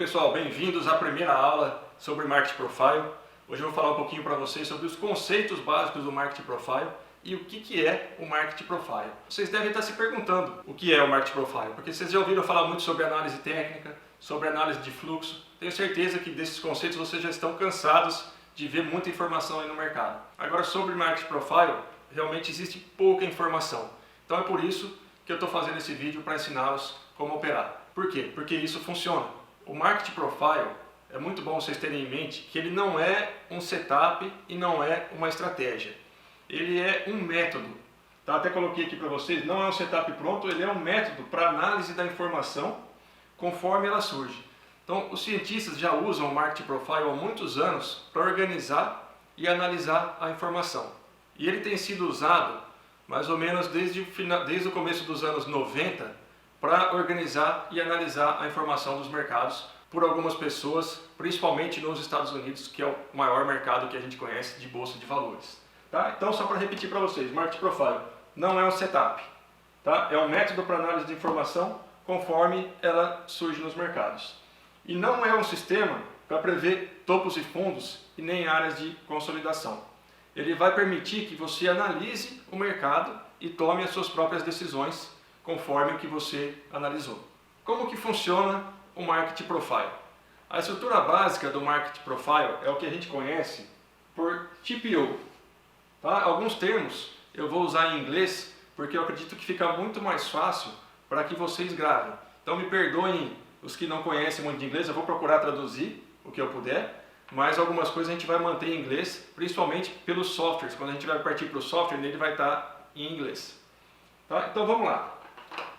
pessoal, bem-vindos à primeira aula sobre Market Profile. Hoje eu vou falar um pouquinho para vocês sobre os conceitos básicos do Market Profile e o que é o Market Profile. Vocês devem estar se perguntando o que é o Market Profile, porque vocês já ouviram falar muito sobre análise técnica, sobre análise de fluxo. Tenho certeza que desses conceitos vocês já estão cansados de ver muita informação aí no mercado. Agora, sobre Market Profile, realmente existe pouca informação. Então é por isso que eu estou fazendo esse vídeo para ensiná-los como operar. Por quê? Porque isso funciona. O Market Profile, é muito bom vocês terem em mente que ele não é um setup e não é uma estratégia. Ele é um método. Tá? Até coloquei aqui para vocês, não é um setup pronto, ele é um método para análise da informação conforme ela surge. Então, os cientistas já usam o Market Profile há muitos anos para organizar e analisar a informação. E ele tem sido usado mais ou menos desde o começo dos anos 90 para organizar e analisar a informação dos mercados por algumas pessoas, principalmente nos Estados Unidos, que é o maior mercado que a gente conhece de bolsa de valores. Tá? Então, só para repetir para vocês, Market Profile não é um setup, tá? É um método para análise de informação conforme ela surge nos mercados. E não é um sistema para prever topos e fundos e nem áreas de consolidação. Ele vai permitir que você analise o mercado e tome as suas próprias decisões conforme o que você analisou. Como que funciona o Market Profile? A estrutura básica do Market Profile é o que a gente conhece por TPO. Tá? Alguns termos eu vou usar em inglês porque eu acredito que fica muito mais fácil para que vocês gravem. Então me perdoem os que não conhecem muito de inglês, eu vou procurar traduzir o que eu puder, mas algumas coisas a gente vai manter em inglês, principalmente pelos softwares. Quando a gente vai partir para o software, ele vai estar em inglês. Tá? Então vamos lá.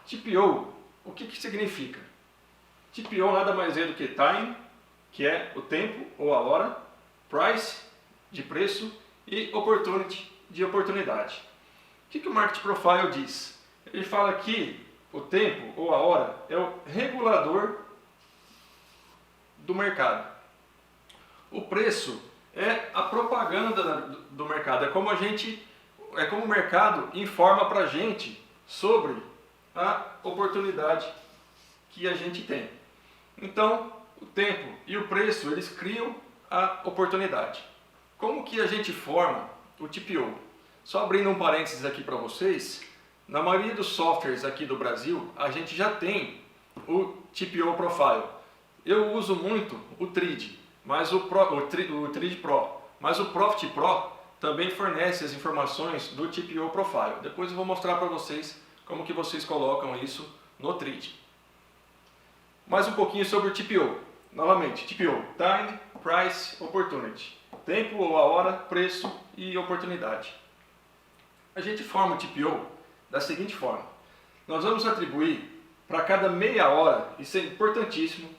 TPO, o que significa? TPO nada mais é do que time, que é o tempo ou a hora, price, de preço, e opportunity, de oportunidade. O que o Market Profile diz? Ele fala que o tempo ou a hora é o regulador do mercado. O preço é a propaganda do mercado, é como o mercado informa para a gente sobre a oportunidade que a gente tem. Então, o tempo e o preço, eles criam a oportunidade. Como que a gente forma o TPO? Só abrindo um parênteses aqui para vocês, na maioria dos softwares aqui do Brasil, a gente já tem o TPO Profile. Eu uso muito o TRID, mas o TRID Pro, mas o Profit Pro também fornece as informações do TPO Profile. Depois eu vou mostrar para vocês como que vocês colocam isso no TRID. Mais um pouquinho sobre o TPO. Novamente, TPO, Time, Price, Opportunity. Tempo ou a hora, preço e oportunidade. A gente forma o TPO da seguinte forma. Nós vamos atribuir para cada meia hora, isso é importantíssimo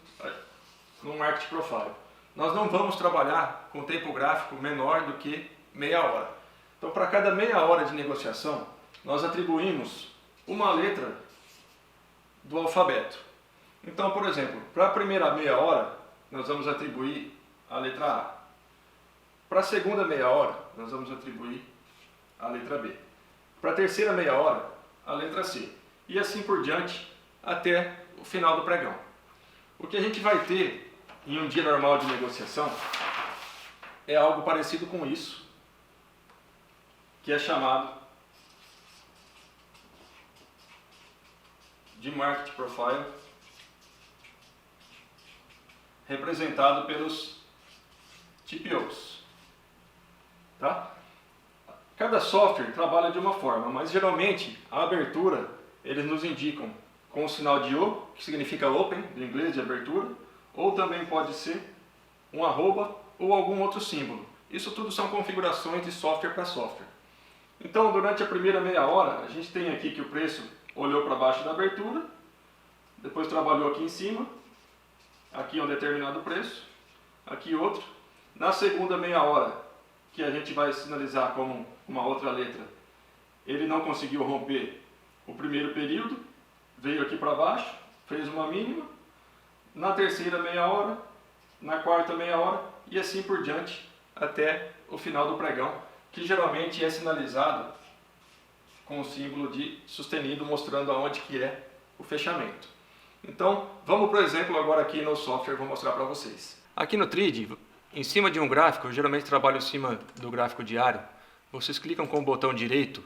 no Market Profile. Nós não vamos trabalhar com tempo gráfico menor do que meia hora. Então, para cada meia hora de negociação, nós atribuímos uma letra do alfabeto. Então, por exemplo, para a primeira meia hora, nós vamos atribuir a letra A. Para a segunda meia hora, nós vamos atribuir a letra B. Para a terceira meia hora, a letra C. E assim por diante, até o final do pregão. O que a gente vai ter em um dia normal de negociação é algo parecido com isso, que é chamado de Market Profile, representado pelos TPOs. Tá? Cada software trabalha de uma forma, mas geralmente a abertura eles nos indicam com o sinal de O, que significa Open, do inglês de abertura, ou também pode ser um arroba ou algum outro símbolo. Isso tudo são configurações de software para software. Então, durante a primeira meia hora, a gente tem aqui que o preço olhou para baixo da abertura, depois trabalhou aqui em cima, aqui um determinado preço, aqui outro. Na segunda meia hora, que a gente vai sinalizar como uma outra letra, ele não conseguiu romper o primeiro período, veio aqui para baixo, fez uma mínima. Na terceira meia hora, na quarta meia hora e assim por diante até o final do pregão, que geralmente é sinalizado com o símbolo de sustenido, mostrando aonde que é o fechamento. Então, vamos para o exemplo agora aqui no software, vou mostrar para vocês. Aqui no Trid, em cima de um gráfico, eu geralmente trabalho em cima do gráfico diário, vocês clicam com o botão direito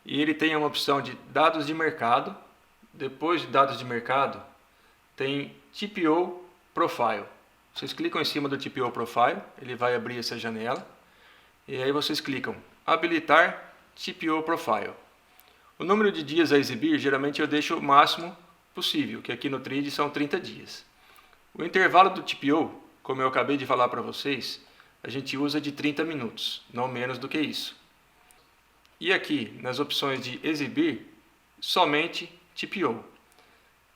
e ele tem uma opção de dados de mercado. Depois de dados de mercado, tem TPO Profile. Vocês clicam em cima do TPO Profile, ele vai abrir essa janela. E aí vocês clicam habilitar TPO Profile. O número de dias a exibir, geralmente eu deixo o máximo possível, que aqui no Trid são 30 dias. O intervalo do TPO, como eu acabei de falar para vocês, a gente usa de 30 minutos, não menos do que isso. E aqui, nas opções de exibir, somente TPO.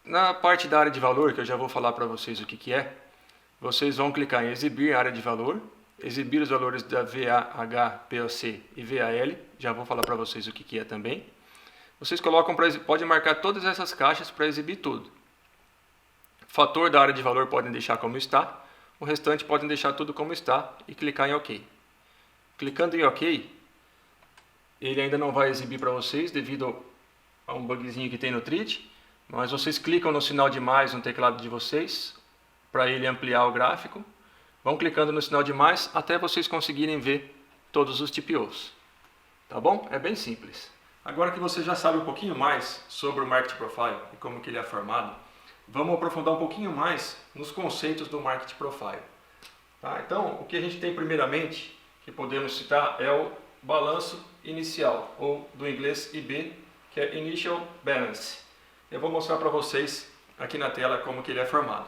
Na parte da área de valor, que eu já vou falar para vocês o que é, vocês vão clicar em exibir área de valor, exibir os valores da VAH, POC e VAL, já vou falar para vocês o que é também. Vocês colocam, pode marcar todas essas caixas para exibir tudo. Fator da área de valor podem deixar como está, o restante podem deixar tudo como está e clicar em OK. Clicando em OK, ele ainda não vai exibir para vocês devido a um bugzinho que tem no Trid, mas vocês clicam no sinal de mais no teclado de vocês para ele ampliar o gráfico. Vão clicando no sinal de mais até vocês conseguirem ver todos os TPOs. Tá bom? É bem simples. Agora que você já sabe um pouquinho mais sobre o Market Profile e como que ele é formado, vamos aprofundar um pouquinho mais nos conceitos do Market Profile. Tá? Então, o que a gente tem primeiramente, que podemos citar, é o balanço inicial, ou do inglês IB, que é Initial Balance. Eu vou mostrar para vocês aqui na tela como que ele é formado.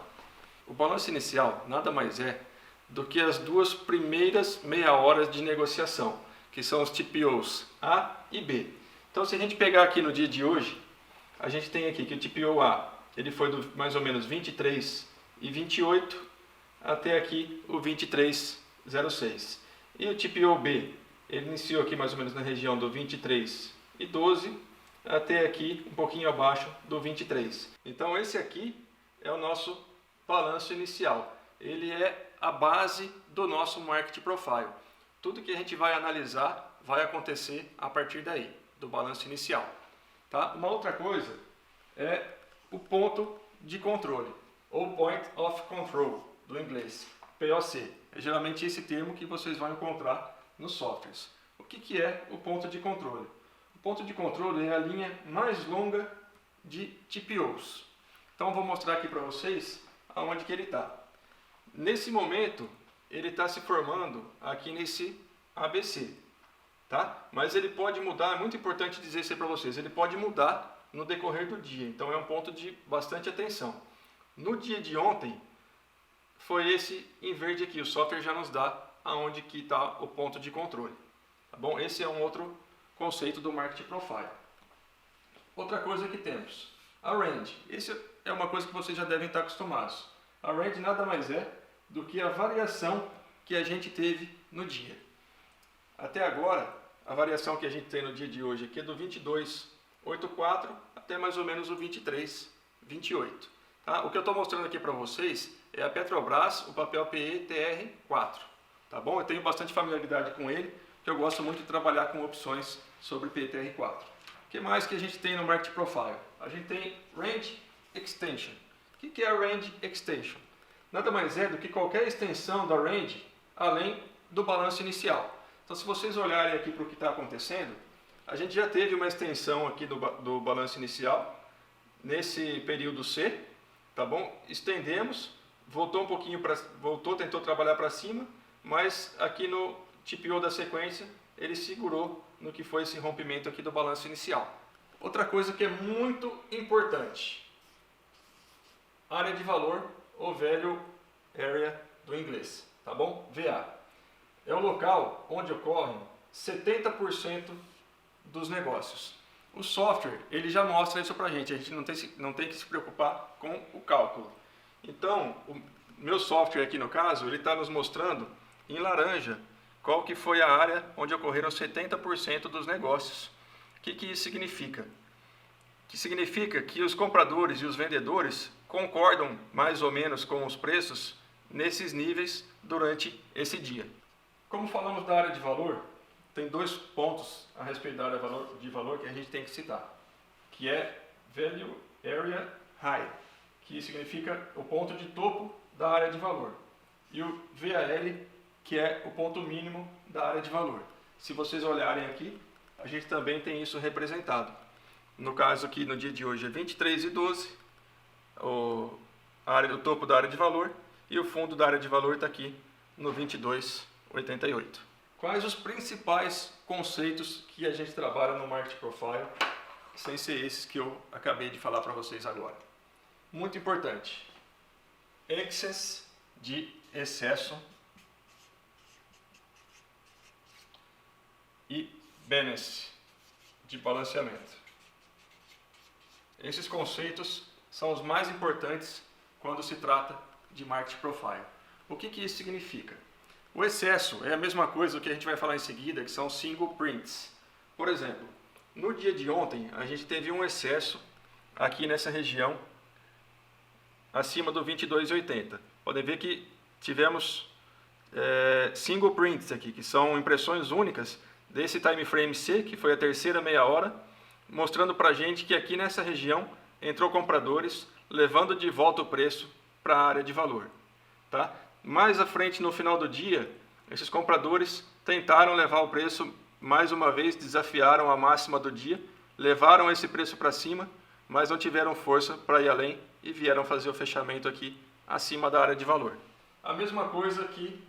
O balanço inicial nada mais é do que as duas primeiras meia horas de negociação, que são os TPOs A e B. Então, se a gente pegar aqui no dia de hoje, a gente tem aqui que o TPO A ele foi do mais ou menos 23,28 até aqui o 23,06. E o TPO B, ele iniciou aqui mais ou menos na região do 23,12 até aqui um pouquinho abaixo do 23. Então, esse aqui é o nosso balanço inicial. Ele é a base do nosso Market Profile. Tudo que a gente vai analisar vai acontecer a partir daí, do balanço inicial. Tá? Uma outra coisa é o ponto de controle, ou Point of Control, do inglês, POC. É geralmente esse termo que vocês vão encontrar nos softwares. O que é o ponto de controle? O ponto de controle é a linha mais longa de TPOs. Então, vou mostrar aqui para vocês aonde que ele está. Nesse momento, ele está se formando aqui nesse ABC, tá? Mas ele pode mudar, é muito importante dizer isso para vocês, ele pode mudar no decorrer do dia, então é um ponto de bastante atenção. No dia de ontem, foi esse em verde aqui, o software já nos dá aonde que está o ponto de controle, tá bom? Esse é um outro conceito do Market Profile. Outra coisa que temos, a range. Esse é uma coisa que vocês já devem estar acostumados. A range nada mais é do que a variação que a gente teve no dia. Até agora, a variação que a gente tem no dia de hoje aqui é do 22,84 até mais ou menos o 23,28. Tá? O que eu estou mostrando aqui para vocês é a Petrobras, o papel PETR4. Tá bom? Eu tenho bastante familiaridade com ele, porque eu gosto muito de trabalhar com opções sobre PETR4. O que mais que a gente tem no Market Profile? A gente tem Range Extension. O que é a Range Extension? Nada mais é do que qualquer extensão da range além do balanço inicial. Então, se vocês olharem aqui para o que está acontecendo, a gente já teve uma extensão aqui do balanço inicial nesse período C, tá bom? Estendemos, voltou um pouquinho tentou trabalhar para cima, mas aqui no TPO da sequência ele segurou no que foi esse rompimento aqui do balanço inicial. Outra coisa que é muito importante, área de valor, ou Value Area do inglês, tá bom? VA. É o local onde ocorrem 70% dos negócios. O software, ele já mostra isso pra gente não tem que se preocupar com o cálculo. Então, o meu software aqui no caso, ele está nos mostrando em laranja qual que foi a área onde ocorreram 70% dos negócios. O que isso significa? Que significa que os compradores e os vendedores concordam mais ou menos com os preços nesses níveis durante esse dia. Como falamos da área de valor, tem dois pontos a respeito da área de valor que a gente tem que citar, que é Value Area High, que significa o ponto de topo da área de valor, e o VAL, que é o ponto mínimo da área de valor. Se vocês olharem aqui, a gente também tem isso representado. No caso aqui, no dia de hoje, é 23,12, o topo da área de valor, e o fundo da área de valor está aqui no 22,88. Quais os principais conceitos que a gente trabalha no Market Profile, sem ser esses que eu acabei de falar para vocês agora? Muito importante. Excess, de excesso, e balance, de balanceamento. Esses conceitos são os mais importantes quando se trata de Market Profile. O que isso significa? O excesso é a mesma coisa que a gente vai falar em seguida, que são single prints. Por exemplo, no dia de ontem a gente teve um excesso aqui nessa região acima do 22,80. Podem ver que tivemos single prints aqui, que são impressões únicas desse time frame C, que foi a terceira meia hora, mostrando para a gente que aqui nessa região entrou compradores, levando de volta o preço para a área de valor. Tá? Mais à frente, no final do dia, esses compradores tentaram levar o preço mais uma vez, desafiaram a máxima do dia, levaram esse preço para cima, mas não tiveram força para ir além e vieram fazer o fechamento aqui acima da área de valor. A mesma coisa que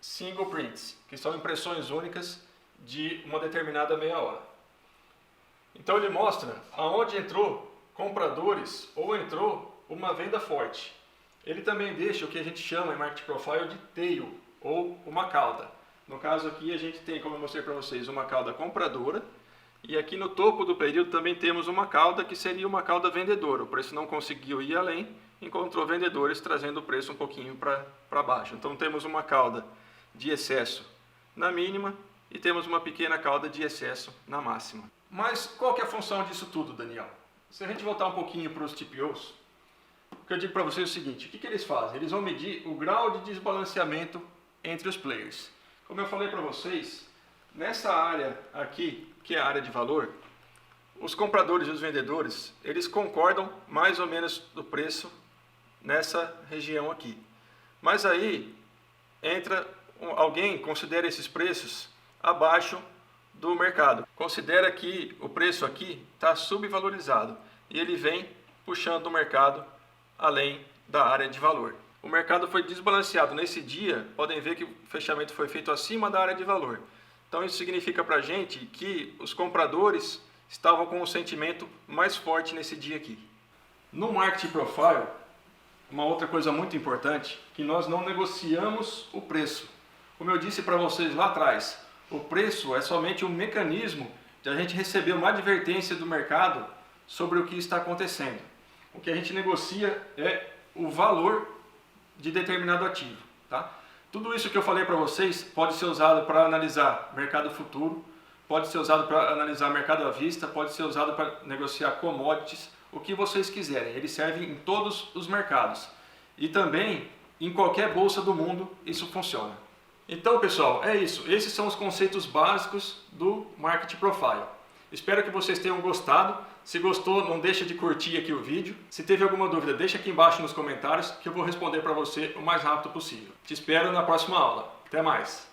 single prints, que são impressões únicas de uma determinada meia hora. Então ele mostra aonde entrou compradores ou entrou uma venda forte. Ele também deixa o que a gente chama em Market Profile de tail, ou uma cauda. No caso aqui a gente tem, como eu mostrei para vocês, uma cauda compradora, e aqui no topo do período também temos uma cauda que seria uma cauda vendedora. O preço não conseguiu ir além, encontrou vendedores trazendo o preço um pouquinho para baixo. Então temos uma cauda de excesso na mínima e temos uma pequena cauda de excesso na máxima. Mas qual que é a função disso tudo, Daniel? Se a gente voltar um pouquinho para os TPOs, o que eu digo para vocês é o seguinte: o que eles fazem? Eles vão medir o grau de desbalanceamento entre os players. Como eu falei para vocês, nessa área aqui, que é a área de valor, os compradores e os vendedores, eles concordam mais ou menos do preço nessa região aqui. Mas aí entra alguém, considera esses preços abaixo do mercado. Considera que o preço aqui está subvalorizado e ele vem puxando o mercado além da área de valor. O mercado foi desbalanceado nesse dia, podem ver que o fechamento foi feito acima da área de valor. Então isso significa para a gente que os compradores estavam com um sentimento mais forte nesse dia aqui. No Market Profile, uma outra coisa muito importante, que nós não negociamos o preço. Como eu disse para vocês lá atrás, o preço é somente um mecanismo de a gente receber uma advertência do mercado sobre o que está acontecendo. O que a gente negocia é o valor de determinado ativo. Tá? Tudo isso que eu falei para vocês pode ser usado para analisar mercado futuro, pode ser usado para analisar mercado à vista, pode ser usado para negociar commodities, o que vocês quiserem. Ele serve em todos os mercados. E também em qualquer bolsa do mundo isso funciona. Então, pessoal, é isso. Esses são os conceitos básicos do Market Profile. Espero que vocês tenham gostado. Se gostou, não deixa de curtir aqui o vídeo. Se teve alguma dúvida, deixa aqui embaixo nos comentários que eu vou responder para você o mais rápido possível. Te espero na próxima aula. Até mais!